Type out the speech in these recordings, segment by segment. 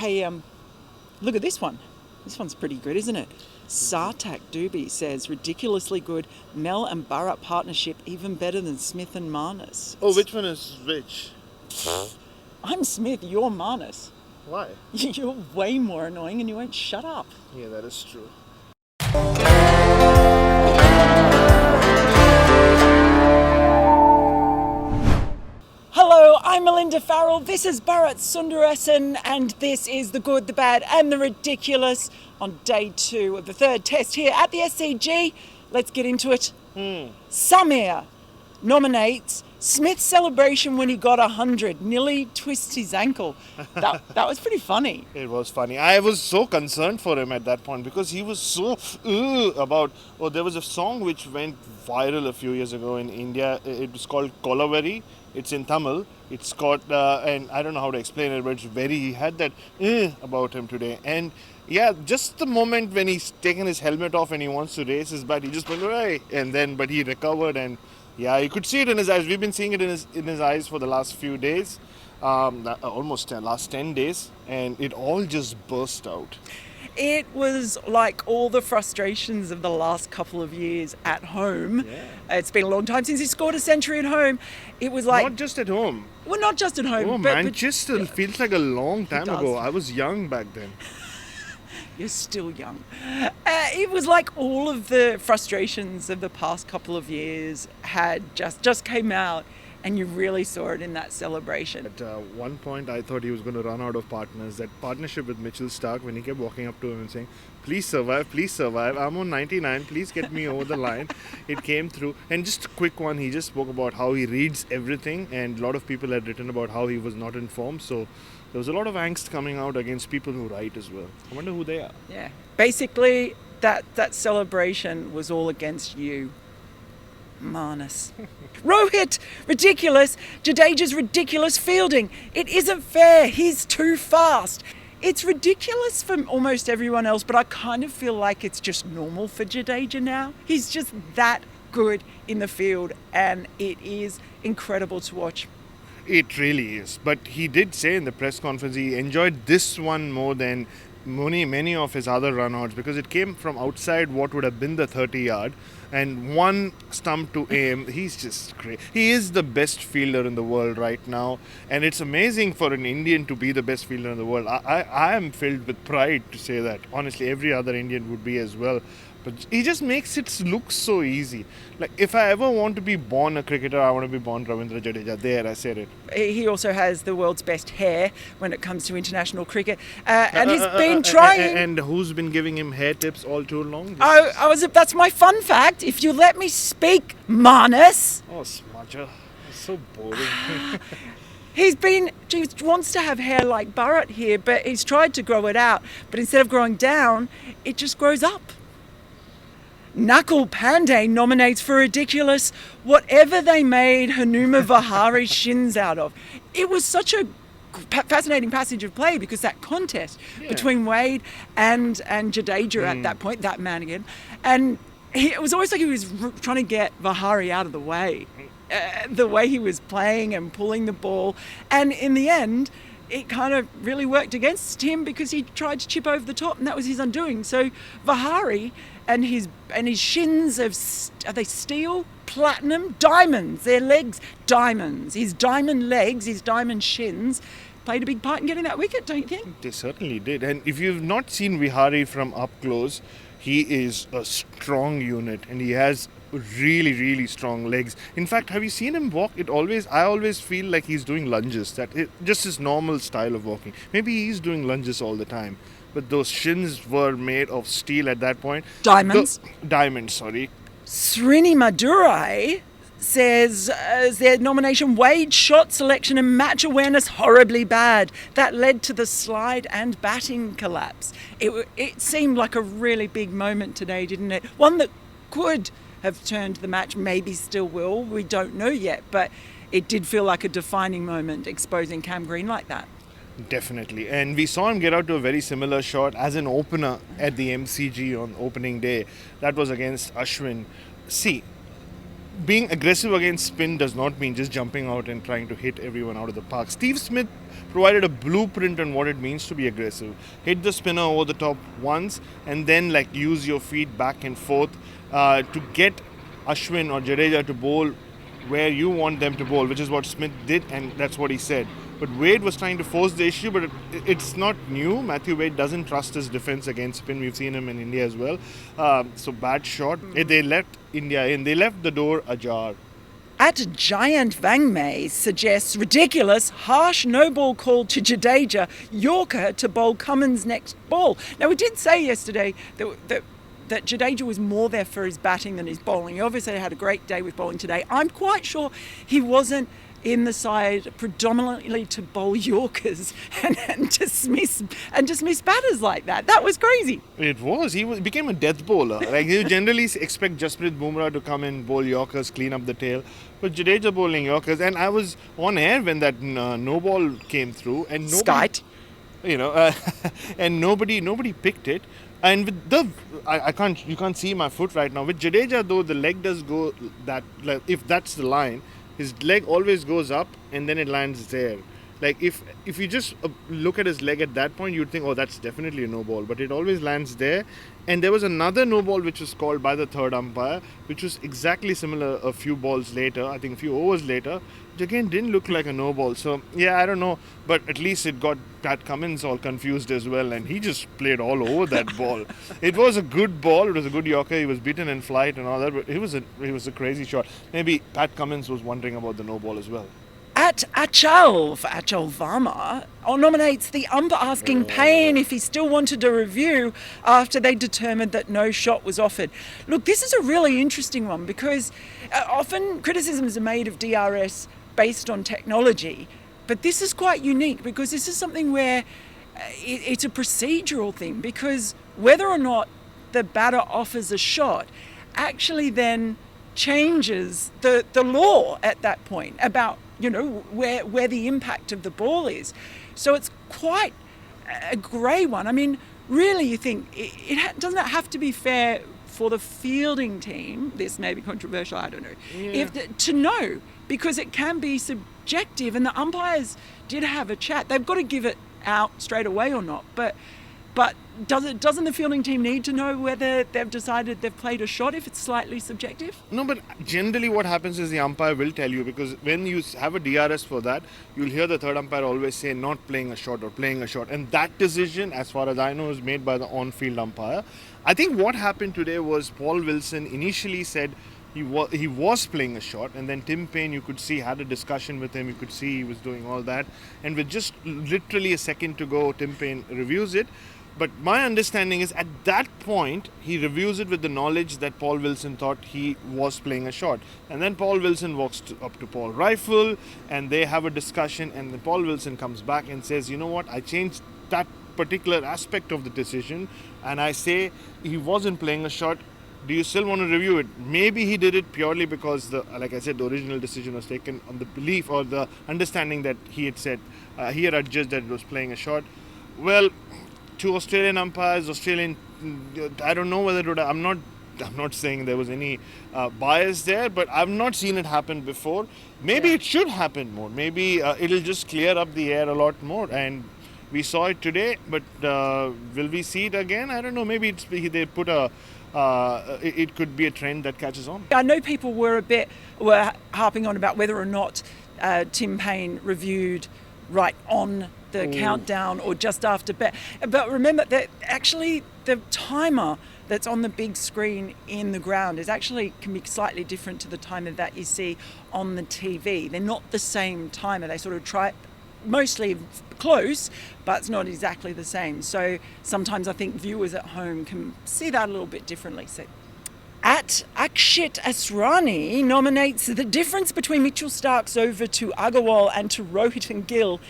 Hey, look at this one. This one's pretty good, isn't it? Sartak Doobie says, ridiculously good. Mel and Bharat partnership even better than Smith and Marnus. Oh, which one is which? I'm Smith, you're Marnus. Why? You're way more annoying and you won't shut up. Yeah, that is true. Hello, I'm Melinda Farrell, this is Bharat Sundaresan, and this is The Good, The Bad and The Ridiculous on day 2 of the third test here at the SCG. Let's get into it. Samir nominates Smith's celebration when he got 100, nearly twists his ankle. That was pretty funny. It was funny. I was so concerned for him at that point because he was so about... Oh, there was a song which went viral a few years ago in India. It was called Kolaveri. It's in Tamil. It's got, and I don't know how to explain it, but it's he had that about him today. And yeah, just the moment when he's taken his helmet off and he wants to raise his bat, he just went, right. And then, but he recovered and yeah, you could see it in his eyes. We've been seeing it in his eyes for the last few days, almost last 10 days, and it all just burst out. It was like all the frustrations of the last couple of years at home. Yeah. It's been a long time since he scored a century at home. It was like... Not just at home. Well, not just at home. Oh, Manchester feels like a long time ago. I was young back then. You're still young. It was like all of the frustrations of the past couple of years had just came out, and you really saw it in that celebration. At one point, I thought he was going to run out of partners. That partnership with Mitchell Starc, when he kept walking up to him and saying, please survive, I'm on 99, please get me over the line. It came through. And just a quick one, he just spoke about how he reads everything, and a lot of people had written about how he was not informed. So there was a lot of angst coming out against people who write as well. I wonder who they are. Yeah. Basically, that celebration was all against you, Marnus. Rohit, ridiculous. Jadeja's ridiculous fielding. It isn't fair. He's too fast. It's ridiculous for almost everyone else, but I kind of feel like it's just normal for Jadeja now. He's just that good in the field, and it is incredible to watch. It really is. But he did say in the press conference he enjoyed this one more than many of his other run-outs because it came from outside what would have been the 30-yard and one stump to aim. He's just great. He is the best fielder in the world right now, and it's amazing for an Indian to be the best fielder in the world. I am filled with pride to say that. Honestly, every other Indian would be as well. But he just makes it look so easy. Like, if I ever want to be born a cricketer, I want to be born Ravindra JADEJA. There, I said it. He also has the world's best hair when it comes to international cricket. And he's been trying... And who's been giving him hair tips all too long? That's my fun fact. If you let me speak, Marnus. Oh, smudger. It's so boring. He wants to have hair like Bharat here, but he's tried to grow it out. But instead of growing down, it just grows up. Nakul Pandey nominates for ridiculous whatever they made Hanuma Vihari shins out of. It was such a fascinating passage of play because that contest between Wade and Jadeja at that point, that man again, and it was always like he was trying to get Vihari out of the way. The way he was playing and pulling the ball, and in the end it kind of really worked against him because he tried to chip over the top, and that was his undoing. So Vihari and his shins are they steel, platinum, diamonds? Their legs, diamonds. His diamond legs, his diamond shins played a big part in getting that wicket, don't you think? They certainly did. And if you've not seen Vihari from up close, he is a strong unit and he has really, really strong legs. In fact, have you seen him walk? I always feel like he's doing lunges. Just his normal style of walking. Maybe he's doing lunges all the time. But those shins were made of steel at that point. Diamonds? Diamonds, sorry. Srini Madurai says their nomination, Wade shot selection and match awareness horribly bad. That led to the slide and batting collapse. It seemed like a really big moment today, didn't it? One that could have turned the match, maybe still will. We don't know yet, but it did feel like a defining moment exposing Cam Green like that. Definitely. And we saw him get out to a very similar shot as an opener at the MCG on opening day. That was against Ashwin. See, being aggressive against spin does not mean just jumping out and trying to hit everyone out of the park. Steve Smith provided a blueprint on what it means to be aggressive. Hit the spinner over the top once and then like use your feet back and forth to get Ashwin or Jadeja to bowl where you want them to bowl, which is what Smith did, and that's what he said. But Wade was trying to force the issue, but it's not new. Matthew Wade doesn't trust his defense against spin. We've seen him in India as well. So bad shot. They let India in. They left the door ajar. At Giant Vangmei suggests ridiculous, harsh no ball call to Jadeja, Yorker to bowl Cummins' next ball. Now, we did say yesterday that Jadeja was more there for his batting than his bowling. He obviously had a great day with bowling today. I'm quite sure he wasn't in the side predominantly to bowl Yorkers and dismiss batters like that. That was crazy. It was. Became a death bowler. Like you generally expect Jasprit Bumrah to come in, bowl Yorkers, clean up the tail. But Jadeja bowling Yorkers, and I was on air when that no ball came through, and nobody, and nobody picked it. And with you can't see my foot right now. With Jadeja though, the leg does go that, like, if that's the line, his leg always goes up and then it lands there. Like if you just look at his leg at that point, you'd think, oh, that's definitely a no ball. But it always lands there. And there was another no ball which was called by the third umpire, which was exactly similar a few balls later, I think a few overs later, which again didn't look like a no ball. So yeah, I don't know, but at least it got Pat Cummins all confused as well, and he just played all over that ball. It was a good ball, it was a good Yorker, he was beaten in flight and all that, but it was a crazy shot. Maybe Pat Cummins was wondering about the no ball as well. At Achal Varma nominates the umpire asking Payne if he still wanted a review after they determined that no shot was offered. Look, this is a really interesting one because often criticisms are made of DRS based on technology, but this is quite unique because this is something where it's a procedural thing, because whether or not the batter offers a shot actually then changes the law at that point about where the impact of the ball is. So it's quite a grey one. I mean, really, you think doesn't it have to be fair for the fielding team? This may be controversial, I don't know. To know, because it can be subjective, and the umpires did have a chat. They've got to give it out straight away or not, but doesn't the fielding team need to know whether they've decided they've played a shot if it's slightly subjective? No, but generally what happens is the umpire will tell you, because when you have a DRS for that, you'll hear the third umpire always say not playing a shot or playing a shot. And that decision, as far as I know, is made by the on-field umpire. I think what happened today was Paul Wilson initially said he was playing a shot, and then Tim Payne, you could see, had a discussion with him. You could see he was doing all that. And with just literally a second to go, Tim Payne reviews it. But my understanding is at that point, he reviews it with the knowledge that Paul Wilson thought he was playing a shot. And then Paul Wilson walks up to Paul Rifle and they have a discussion. And then Paul Wilson comes back and says, you know what, I changed that particular aspect of the decision. And I say he wasn't playing a shot. Do you still want to review it? Maybe he did it purely because, like I said, the original decision was taken on the belief or the understanding that he had said, he had adjudged that it was playing a shot. Well, to Australian umpires, I don't know whether it would. I'm not saying there was any bias there, but I've not seen it happen before. Maybe it should happen more. Maybe it'll just clear up the air a lot more. And we saw it today, but will we see it again? I don't know. Maybe they put it could be a trend that catches on. I know people were harping on about whether or not Tim Payne reviewed right on the countdown or just after bat. But remember that actually the timer that's on the big screen in the ground can be slightly different to the timer that you see on the TV. They're not the same timer. They sort of try mostly close, but it's not exactly the same. So sometimes I think viewers at home can see that a little bit differently. So at Akshit Asrani nominates the difference between Mitchell Starc's over to Agarwal and to Rohit and Gill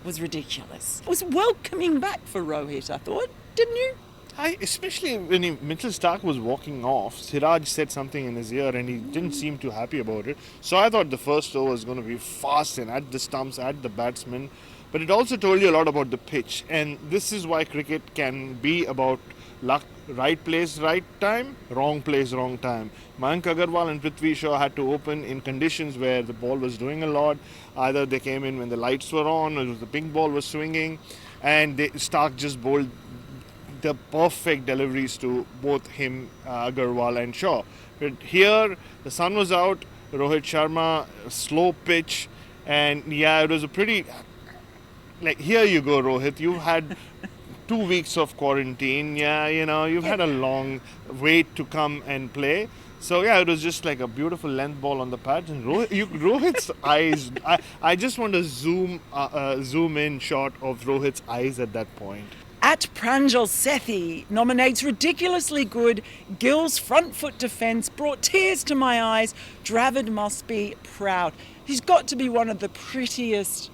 was ridiculous. It was welcoming back for Rohit, I thought, didn't you? Especially when Mitchell Starc was walking off, Siraj said something in his ear and he didn't seem too happy about it. So I thought the first over was going to be fast and at the stumps, at the batsman. But it also told you a lot about the pitch. And this is why cricket can be about luck right place, right time, wrong place, wrong time. Mayank Agarwal and Prithvi Shaw had to open in conditions where the ball was doing a lot. Either they came in when the lights were on or the pink ball was swinging, and Stark just bowled the perfect deliveries to both him, Agarwal and Shaw. But here, the sun was out, Rohit Sharma, slow pitch, and yeah, it was a pretty. Like, here you go, Rohit. You've had 2 weeks of quarantine. Yeah, you've had a long wait to come and play. So yeah, it was just like a beautiful length ball on the pad. And Rohit's eyes. I just want a zoom in shot of Rohit's eyes at that point. At Pranjal Sethi nominates ridiculously good. Gill's front foot defence brought tears to my eyes. Dravid must be proud. He's got to be one of the prettiest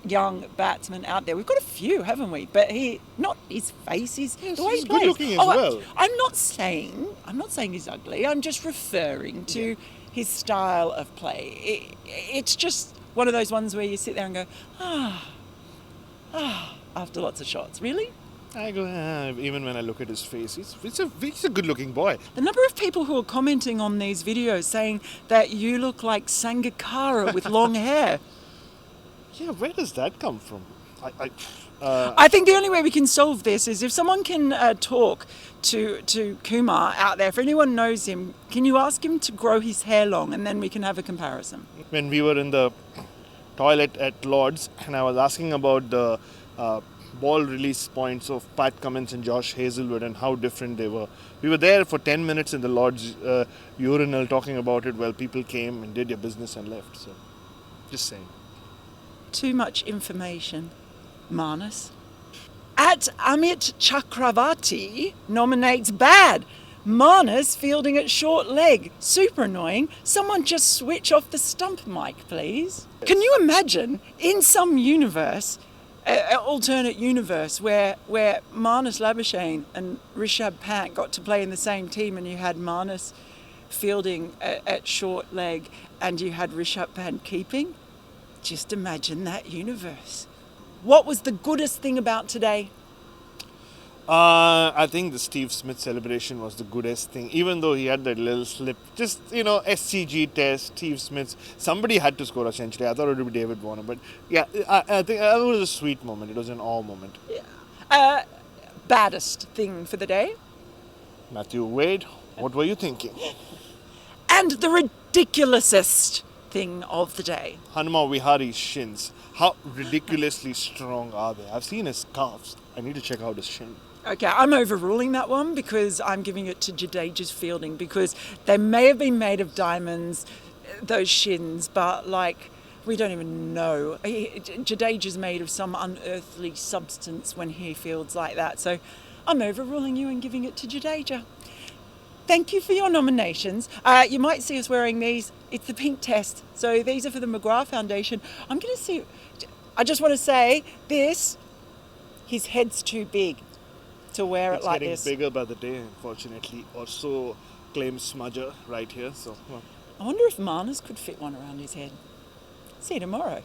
young batsmen out there. We've got a few, haven't we? But not his face. The way He's he plays. good looking as well. I'm not saying he's ugly. I'm just referring to his style of play. It's just one of those ones where you sit there and go, after lots of shots. Really? I go, even when I look at his face, he's a good looking boy. The number of people who are commenting on these videos saying that you look like Sangakkara with long hair. Yeah, where does that come from? I think the only way we can solve this is if someone can talk to Kumar out there. If anyone knows him, can you ask him to grow his hair long, and then we can have a comparison? When we were in the toilet at Lord's, and I was asking about the ball release points of Pat Cummins and Josh Hazelwood and how different they were. We were there for 10 minutes in the Lord's urinal talking about it while people came and did their business and left. So, just saying. Too much information, Manas. At Amit Chakravarti nominates bad. Manas fielding at short leg. Super annoying. Someone just switch off the stump mic, please. Can you imagine in some universe, alternate universe, where Manas Labuschagne and Rishabh Pant got to play in the same team, and you had Manas fielding at short leg and you had Rishabh Pant keeping? Just imagine that universe. What was the goodest thing about today? I think the Steve Smith celebration was the goodest thing, even though he had that little slip. Just, SCG test, Steve Smith. Somebody had to score a century. I thought it would be David Warner. But yeah, I think that was a sweet moment. It was an awe moment. Yeah. Baddest thing for the day? Matthew Wade, what were you thinking? And the ridiculousest thing of the day. Hanuma Vihari's shins. How ridiculously strong are they? I've seen his calves. I need to check out his shin. Okay, I'm overruling that one because I'm giving it to Jadeja's fielding, because they may have been made of diamonds, those shins, but we don't even know. Jadeja's made of some unearthly substance when he fields like that. So I'm overruling you and giving it to Jadeja. Thank you for your nominations. You might see us wearing these. It's the pink test. So these are for the McGrath Foundation. I'm going to see. I just want to say this. His head's too big to wear it like this. It's getting bigger by the day, unfortunately. Or so claims Smudger right here. So, well. I wonder if Manas could fit one around his head. See you tomorrow.